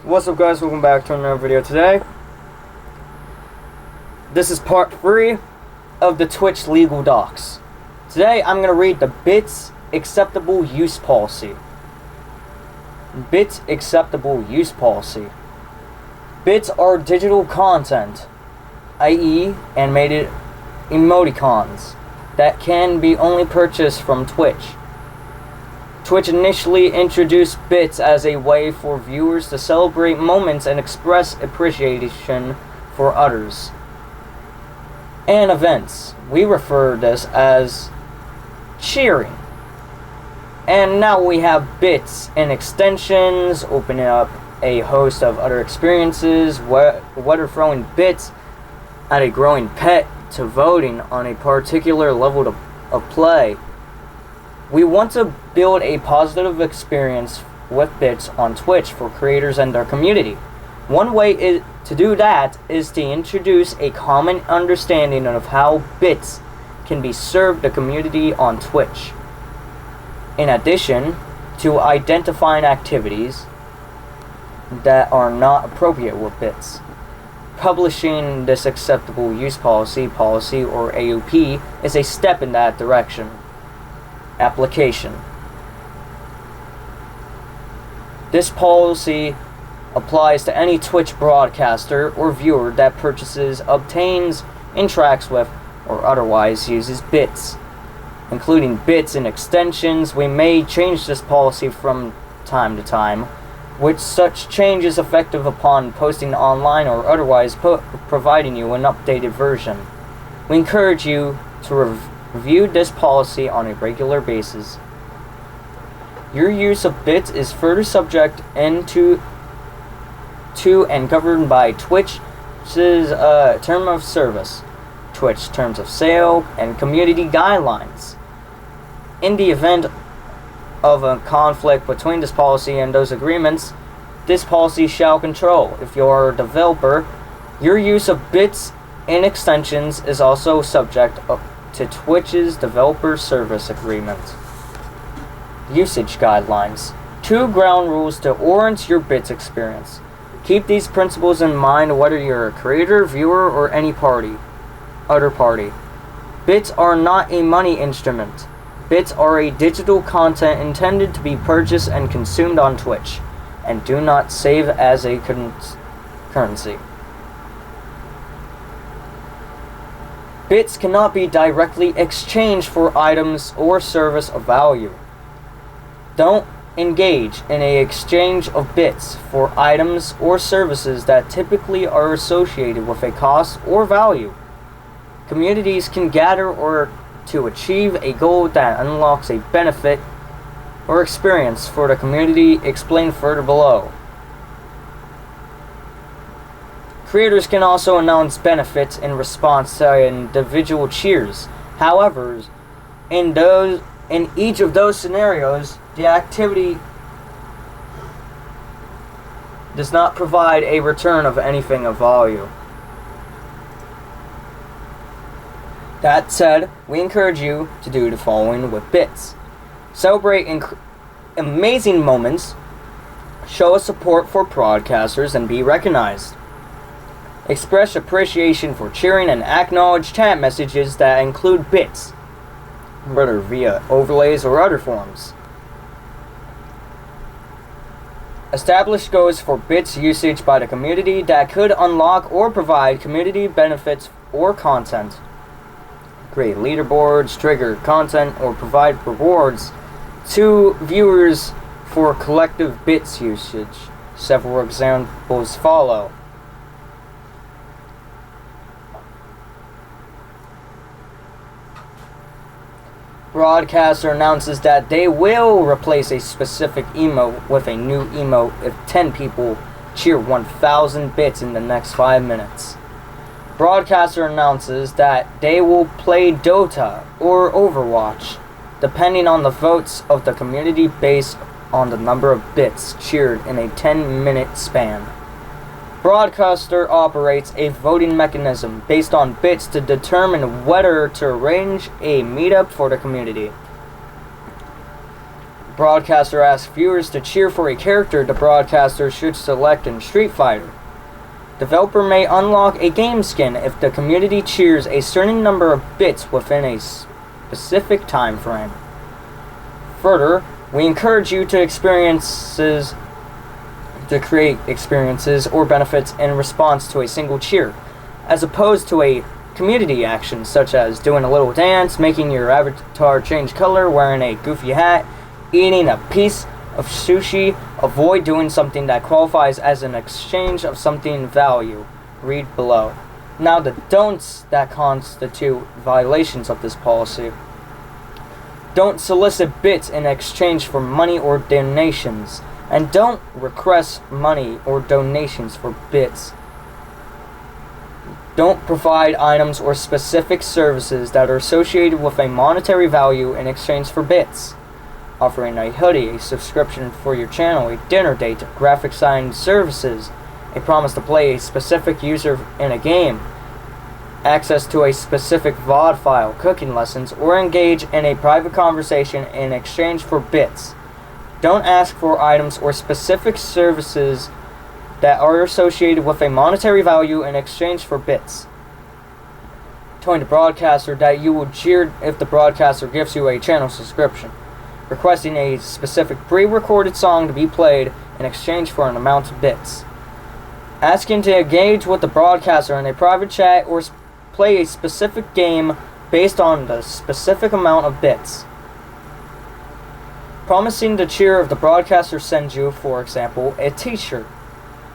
What's up, guys? Welcome back to another video today. This is part 3 of the Twitch legal docs. Today I'm going to read the BITS Acceptable Use Policy. BITS Acceptable Use Policy. BITS are digital content, i.e. animated emoticons, that can be only purchased from Twitch. Twitch initially introduced BITS as a way for viewers to celebrate moments and express appreciation for others and events. We refer this as cheering. And now we have BITS and extensions, opening up a host of other experiences, whether throwing bits at a growing pet to voting on a particular level of play. We want to build a positive experience with BITS on Twitch for creators and their community. One way to do that is to introduce a common understanding of how BITS can be served the community on Twitch. In addition to identifying activities that are not appropriate with BITS. Publishing this acceptable use policy or AUP is a step in that direction. Application. This policy applies to any Twitch broadcaster or viewer that purchases, obtains, interacts with, or otherwise uses BITS, including BITS and extensions. We may change this policy from time to time, with such changes effective upon posting online or otherwise providing you an updated version. We encourage you to review this policy on a regular basis. Your use of BITS is further subject to and governed by Twitch's term of service, Twitch terms of sale, and community guidelines. In the event of a conflict between this policy and those agreements, this policy shall control. If you are a developer, your use of BITS and extensions is also subject to Twitch's developer service agreement. Usage guidelines. 2 ground rules to orient your BITS experience. Keep these principles in mind whether you're a creator, viewer, or any other party. BITS are not a money instrument. BITS are a digital content intended to be purchased and consumed on Twitch, and do not save as a currency. BITS cannot be directly exchanged for items or service of value. Don't engage in an exchange of BITS for items or services that typically are associated with a cost or value. Communities can gather or to achieve a goal that unlocks a benefit or experience for the community explained further below. Creators can also announce benefits in response to individual cheers. However, in each of those scenarios, the activity does not provide a return of anything of value. That said, we encourage you to do the following with BITS. Celebrate amazing moments, show support for broadcasters, and be recognized. Express appreciation for cheering and acknowledge chat messages that include BITS, whether via overlays or other forms. Establish goals for BITS usage by the community that could unlock or provide community benefits or content. Create leaderboards, trigger content, or provide rewards to viewers for collective BITS usage. Several examples follow. Broadcaster announces that they will replace a specific emote with a new emote if 10 people cheer 1,000 bits in the next 5 minutes. Broadcaster announces that they will play Dota or Overwatch, depending on the votes of the community based on the number of bits cheered in a 10-minute span. Broadcaster operates a voting mechanism based on bits to determine whether to arrange a meetup for the community. broadcaster asks viewers to cheer for a character the broadcaster should select in Street Fighter. Developer may unlock a game skin if the community cheers a certain number of bits within a specific time frame. Further, we encourage you to create experiences or benefits in response to a single cheer, as opposed to a community action such as doing a little dance, making your avatar change color, wearing a goofy hat, eating a piece of sushi. Avoid doing something that qualifies as an exchange of something value. Read below. Now the don'ts that constitute violations of this policy. Don't solicit bits in exchange for money or donations, and don't request money or donations for bits. Don't provide items or specific services that are associated with a monetary value in exchange for bits. Offering a hoodie, a subscription for your channel, a dinner date, graphic design services, a promise to play a specific user in a game, access to a specific VOD file, cooking lessons, or engage in a private conversation in exchange for bits. Don't ask for items or specific services that are associated with a monetary value in exchange for bits. Telling the broadcaster that you will cheer if the broadcaster gives you a channel subscription. Requesting a specific pre-recorded song to be played in exchange for an amount of bits. Asking to engage with the broadcaster in a private chat or play a specific game based on the specific amount of bits. Promising to cheer if the broadcaster sends you, for example, a t-shirt.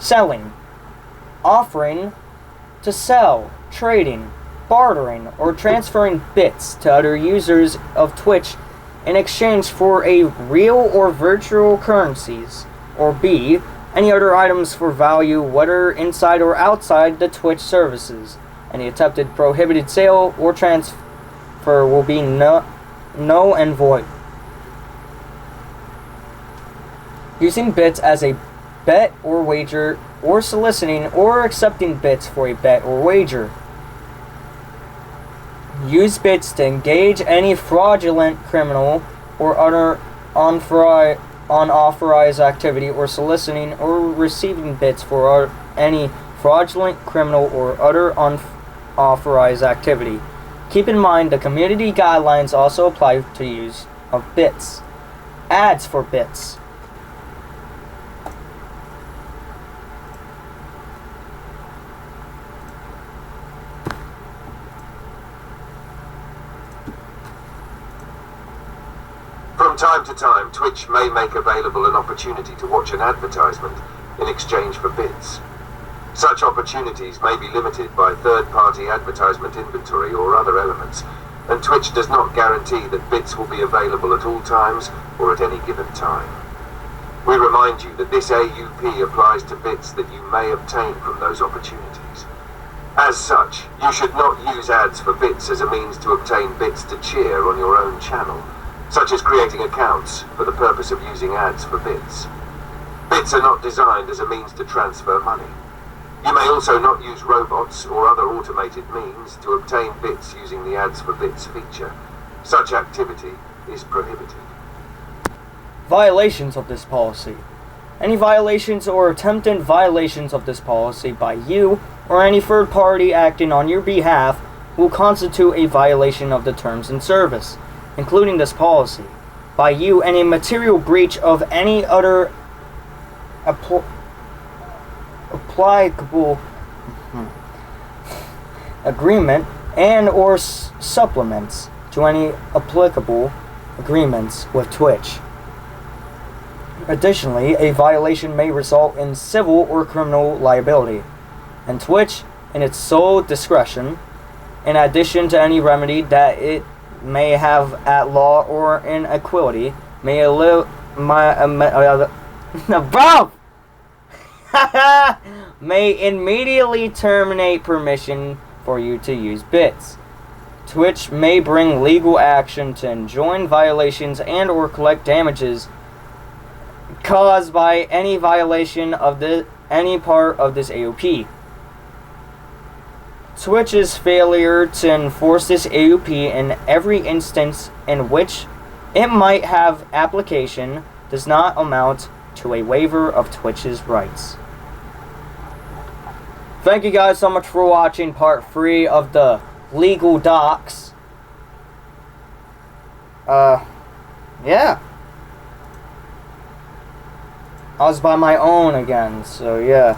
Selling. Offering to sell, trading, bartering, or transferring bits to other users of Twitch in exchange for a real or virtual currencies. Or B. Any other items for value, whether inside or outside the Twitch services. Any attempted prohibited sale or transfer will be null and void. Using bits as a bet or wager, or soliciting or accepting bits for a bet or wager. Use bits to engage any fraudulent criminal or other unauthorized activity, or soliciting or receiving bits for any fraudulent criminal or other unauthorized activity. Keep in mind the community guidelines also apply to use of bits. Ads for bits. From time to time, Twitch may make available an opportunity to watch an advertisement in exchange for bits. Such opportunities may be limited by third-party advertisement inventory or other elements, and Twitch does not guarantee that bits will be available at all times or at any given time. We remind you that this AUP applies to bits that you may obtain from those opportunities. As such, you should not use ads for bits as a means to obtain bits to cheer on your own channel, such as creating accounts for the purpose of using ads for bits. Bits are not designed as a means to transfer money. You may also not use robots or other automated means to obtain bits using the ads for bits feature. Such activity is prohibited. Violations of this policy. Any violations or attempted violations of this policy by you or any third party acting on your behalf will constitute a violation of the terms and service, including this policy, by you, and a material breach of any other applicable agreement and or supplements to any applicable agreements with Twitch. Additionally, a violation may result in civil or criminal liability, and Twitch, in its sole discretion, in addition to any remedy that it may have at law or in equality, may may immediately terminate permission for you to use bits. Twitch may bring legal action to enjoin violations and or collect damages caused by any violation of any part of this AOP. Twitch's failure to enforce this AOP in every instance in which it might have application does not amount to a waiver of Twitch's rights. Thank you guys so much for watching part 3 of the legal docs. Yeah. I was by my own again, so yeah.